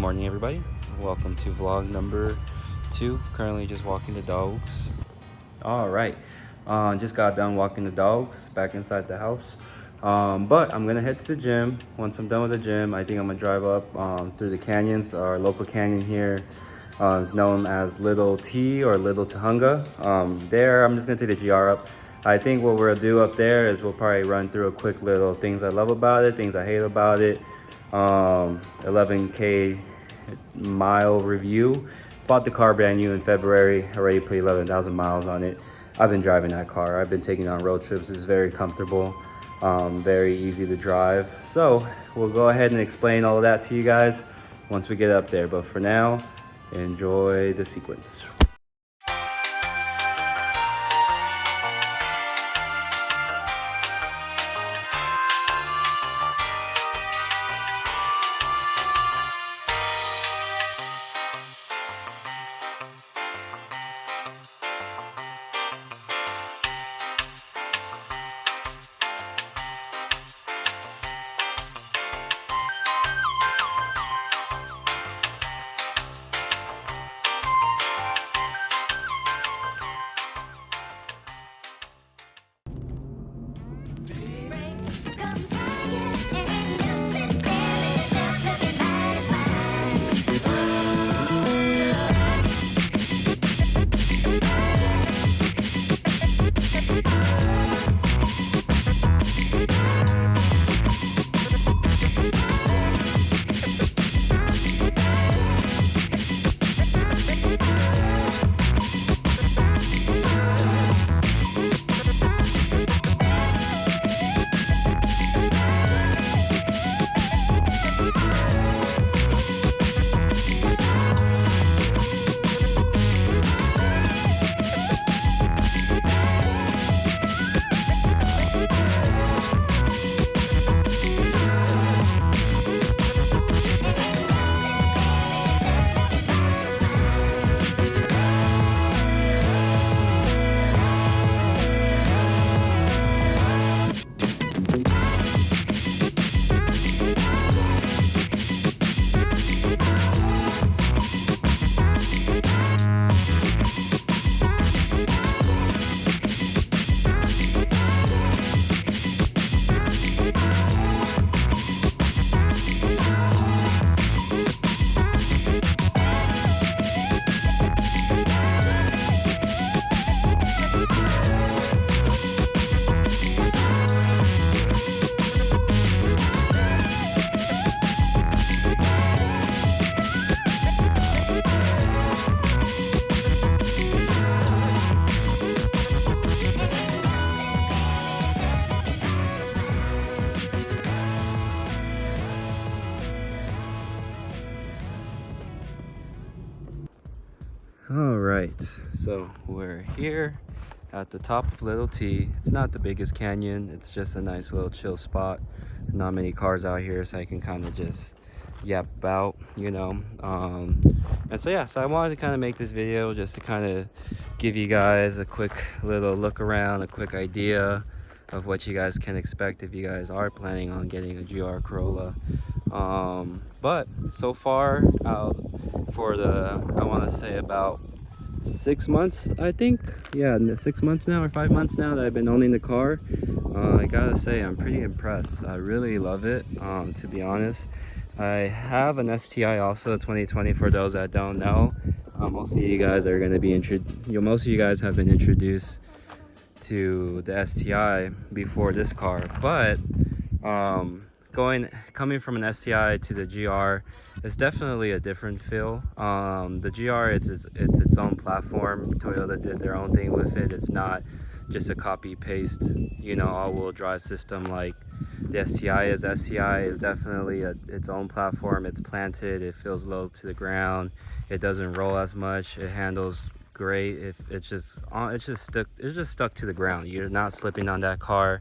morning, everybody. Welcome to vlog number 2. Currently just walking the dogs. All right, just got done walking the dogs back inside the house. But I'm gonna head to the gym. Once I'm done with the gym, I think I'm gonna drive up through the canyons. Our local canyon here is known as Little T or Little Tahunga. There, I'm just gonna take the GR up. I think what we'll do up there is we'll probably run through a quick little things I love about it, things I hate about it. 11K mile review. Bought the car brand new in February. Already put 11,000 miles on it. I've been driving that car. I've been taking on road trips. It's very comfortable, very easy to drive. So we'll go ahead and explain all of that to you guys once we get up there. But for now, enjoy the sequence. All right, so we're here at the top of Little T. It's not the biggest canyon. It's just a nice little chill spot. Not many cars out here, so I can kind of just yap about, you know. And so yeah, so I wanted to kind of make this video just to kind of give you guys a quick little look around, a quick idea of what you guys can expect if you guys are planning on getting a GR Corolla. But so far, for I want to say about 6 months, I think, yeah, 6 months now or 5 months now that I've been owning the car, I gotta say I'm pretty impressed. I really love it, to be honest. I have an STI also, 2020, for those that don't know. Most of you guys are going to be most of you guys have been introduced to the STI before this car, but coming from an STI to the GR, it's definitely a different feel. The GR, it's its own platform. Toyota did their own thing with it. It's not just a copy paste, you know, all-wheel drive system like the STI is. STI is definitely its own platform. It's planted, it feels low to the ground, it doesn't roll as much, it handles great. It's just stuck to the ground. You're not slipping on that car.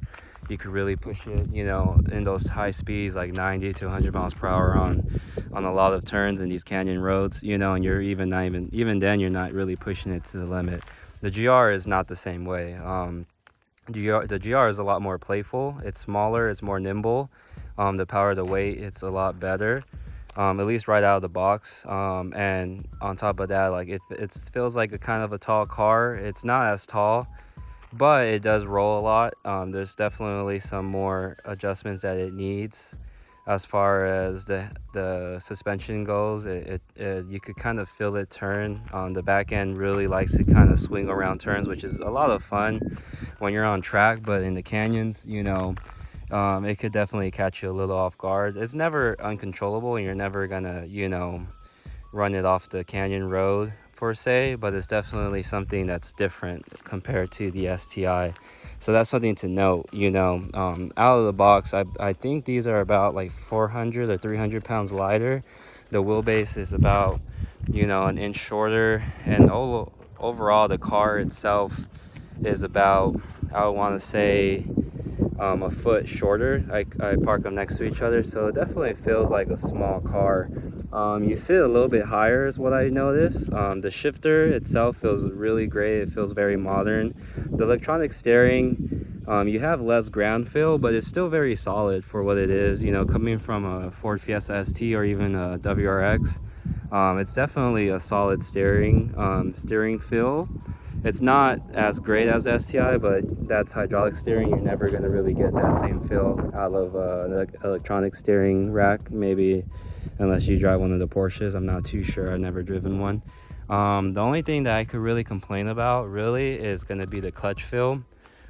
You could really push it, you know, in those high speeds like 90 to 100 miles per hour on a lot of turns in these canyon roads, you know, and you're even then you're not really pushing it to the limit. The GR is not the same way. The GR is a lot more playful. It's smaller, it's more nimble. The power to weight, it's a lot better. at least right out of the box. And on top of that, like it feels like a kind of a tall car. It's not as tall, but it does roll a lot. There's definitely some more adjustments that it needs as far as the suspension goes. You could kind of feel it turn. The back end really likes to kind of swing around turns, which is a lot of fun when you're on track, but in the canyons, it could definitely catch you a little off guard. It's never uncontrollable, and you're never gonna run it off the canyon road per se, but it's definitely something that's different compared to the STI. So that's something to note. Out of the box, I think these are about like 400 or 300 pounds lighter. The wheelbase is about an inch shorter, and overall the car itself is about, I would want to say, a foot shorter. I park them next to each other, so it definitely feels like a small car. You sit a little bit higher is what I noticed. The shifter itself feels really great. It feels very modern. The electronic steering, you have less ground feel, but it's still very solid for what it is. Coming from a Ford Fiesta ST or even a WRX, it's definitely a solid steering feel. It's not as great as STI, but that's hydraulic steering. You're never going to really get that same feel out of an electronic steering rack, maybe unless you drive one of the Porsches. I'm not too sure. I've never driven one. The only thing that I could really complain about really is going to be the clutch feel.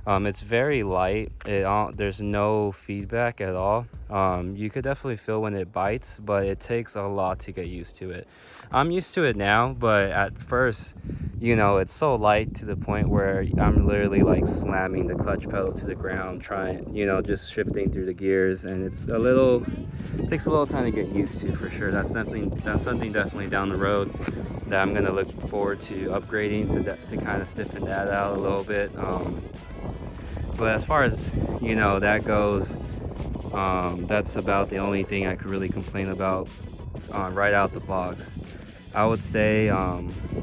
It's very light. There's no feedback at all. You could definitely feel when it bites, but it takes a lot to get used to it. I'm used to it now, but at first, it's so light to the point where I'm literally like slamming the clutch pedal to the ground, trying, just shifting through the gears, and it takes a little time to get used to, for sure. That's something definitely down the road that I'm gonna look forward to upgrading to kind of stiffen that out a little bit. But as far as that goes, that's about the only thing I could really complain about right out the box. I would say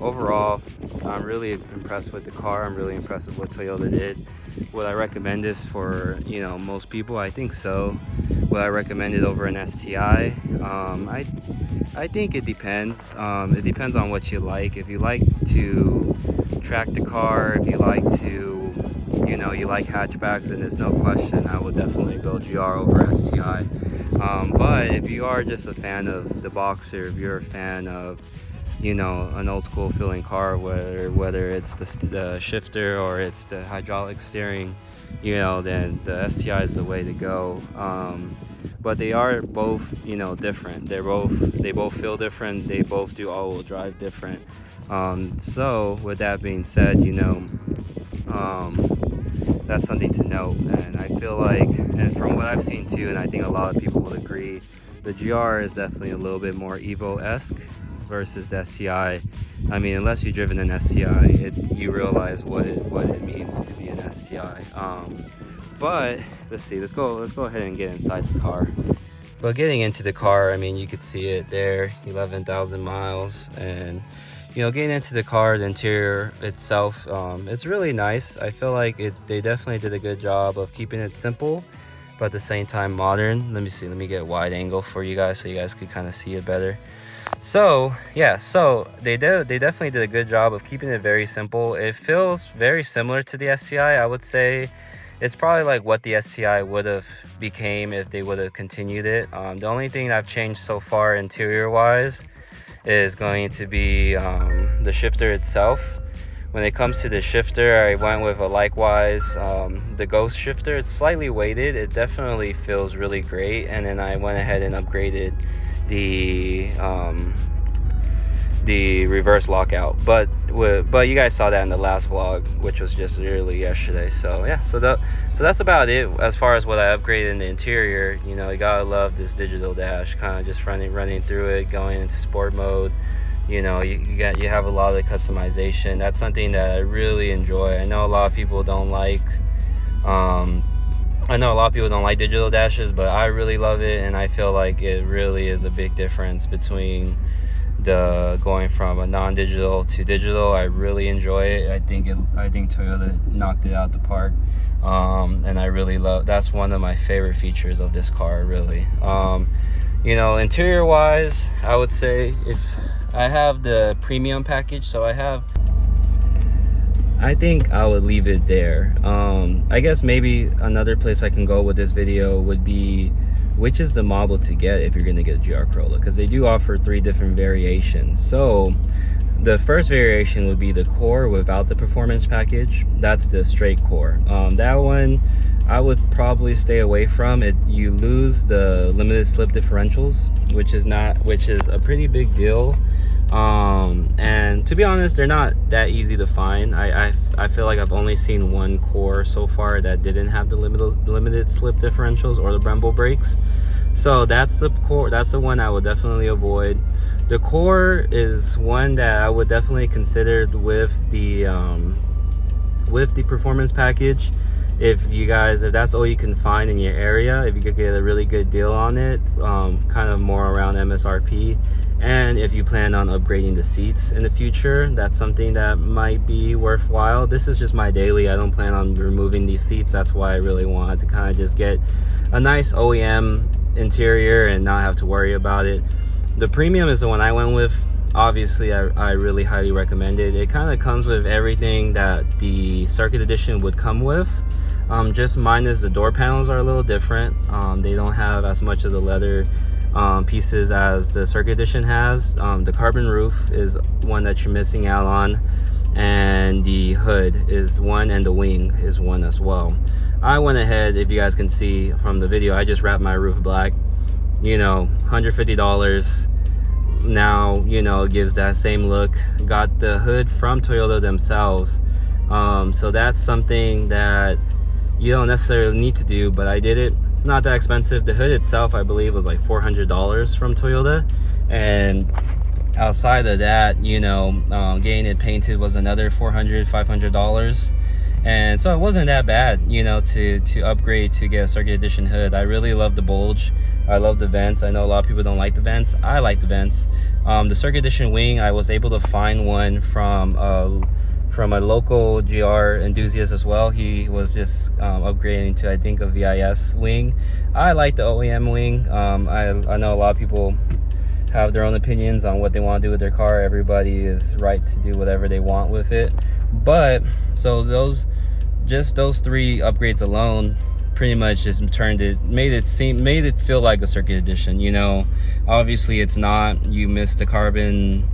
overall, I'm really impressed with the car. I'm really impressed with what Toyota did. Would I recommend this for most people? I think so. Would I recommend it over an STI? I think it depends. It depends on what you like. If you like to track the car, if you like to you like hatchbacks, then there's no question I would definitely go GR over STI. But if you are just a fan of the Boxer, if you're a fan of an old school feeling car, whether it's the shifter or it's the hydraulic steering, then the STI is the way to go. But they are both different. They both feel different. They both do all-wheel drive different. So with that being said, that's something to note. And I feel like, and from what I've seen too, and I think a lot of people would agree, the GR is definitely a little bit more Evo-esque versus the STI. I mean, unless you've driven an STI, you realize what it means to be an STI. But let's see. Let's go ahead and get inside the car. But getting into the car, I mean, you could see it there, 11,000 miles, and getting into the car, the interior itself, it's really nice. I feel like they definitely did a good job of keeping it simple, but at the same time modern. Let me get a wide angle for you guys so you guys could kind of see it better. So yeah, so they definitely did a good job of keeping it very simple. It feels very similar to the STI. I would say it's probably like what the STI would have became if they would have continued it. The only thing I've changed so far interior wise is going to be the shifter itself. When it comes to the shifter, I went with a likewise the Ghost shifter. It's slightly weighted. It definitely feels really great. And then I went ahead and upgraded the reverse lockout, but you guys saw that in the last vlog, which was just literally yesterday. So yeah, so that's about it as far as what I upgraded in the interior. You gotta love this digital dash, kind of just running through it, going into sport mode. You have a lot of customization. That's something that I really enjoy. I know a lot of people don't like digital dashes, but I really love it, and I feel like it really is a big difference between going from a non-digital to digital. I really enjoy it. I think Toyota knocked it out the park, and I really love. That's one of my favorite features of this car, really. You know, interior wise, I would say if I have the premium package, so I think I would leave it there. I guess maybe another place I can go with this video would be which is the model to get if you're gonna get a GR Corolla, because they do offer 3 different variations. So the first variation would be the core without the performance package. That's the straight core. That one I would probably stay away from it. You lose the limited slip differentials, which is a pretty big deal. And to be honest, they're not that easy to find. I feel like I've only seen one core so far that didn't have the limited slip differentials or the Brembo brakes. So that's the core. That's the one I would definitely avoid. The core is one that I would definitely consider with the performance package. If that's all you can find in your area, if you could get a really good deal on it, kind of more around MSRP, and if you plan on upgrading the seats in the future, that's something that might be worthwhile. This is just my daily. I don't plan on removing these seats. That's why I really wanted to kind of just get a nice OEM interior and not have to worry about it. The premium is the one I went with. Obviously, I really highly recommend it. It kind of comes with everything that the Circuit Edition would come with. Just minus the door panels are a little different. They don't have as much of the leather pieces as the Circuit Edition has. The carbon roof is one that you're missing out on, and the hood is one, and the wing is one as well. I went ahead, if you guys can see from the video, I just wrapped my roof black. You know, $150. Now, you know, it gives that same look. Got the hood from Toyota themselves. So that's something that you don't necessarily need to do, but I did it. It's not that expensive. The hood itself, I believe, was like $400 from Toyota, and outside of that, you know, getting it painted was another $400-500, and so it wasn't that bad, you know, to upgrade to get a Circuit Edition hood. I really love the bulge. I love the vents. I know a lot of people don't like the vents. I like the vents. The Circuit Edition wing, I was able to find one from a local GR enthusiast as well. He was just upgrading to, I think, a VIS wing. I like the OEM wing. I know a lot of people have their own opinions on what they want to do with their car. Everybody is right to do whatever they want with it. But so those 3 upgrades alone pretty much just made it feel like a Circuit Edition. You know, obviously it's not. You missed the carbon,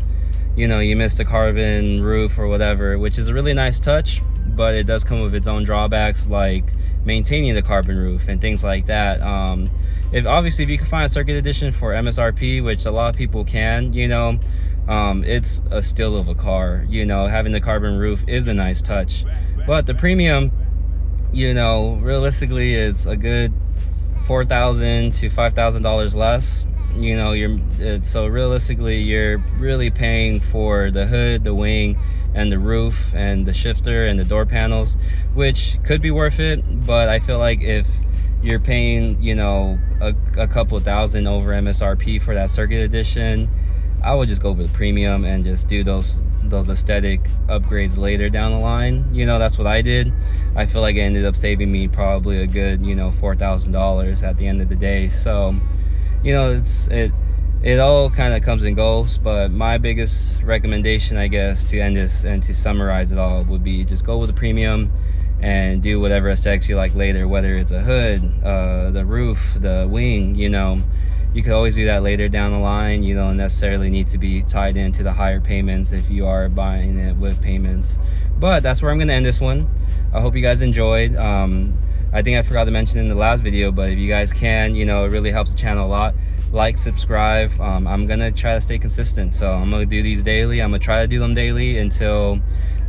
you know, you missed the carbon roof or whatever, which is a really nice touch, but it does come with its own drawbacks, like maintaining the carbon roof and things like that. If you can find a Circuit Edition for MSRP, which a lot of people can, you know, it's a steal of a car. You know, having the carbon roof is a nice touch, but the premium, you know, realistically it's a good $4,000 to $5,000 less. You know, so realistically you're really paying for the hood, the wing, and the roof, and the shifter, and the door panels, which could be worth it. But I feel like if you're paying, you know, a couple thousand over MSRP for that Circuit Edition, I would just go with premium and just do those aesthetic upgrades later down the line. You know, that's what I did. I feel like it ended up saving me probably a good, you know, $4,000 at the end of the day. So, you know, it all kind of comes and goes, but my biggest recommendation, I guess, to end this and to summarize it all would be just go with the premium and do whatever aesthetics you like later, whether it's a hood, the roof, the wing. You know, you could always do that later down the line. You don't necessarily need to be tied into the higher payments if you are buying it with payments. But that's where I'm going to end this one. I hope you guys enjoyed. I think I forgot to mention in the last video, but if you guys can, you know, it really helps the channel a lot. Like, subscribe. I'm going to try to stay consistent. So I'm going to do these daily. I'm going to try to do them daily until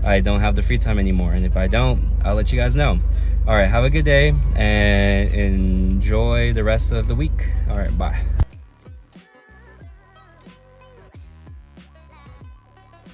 I don't have the free time anymore. And if I don't, I'll let you guys know. All right, have a good day and enjoy the rest of the week. All right, bye.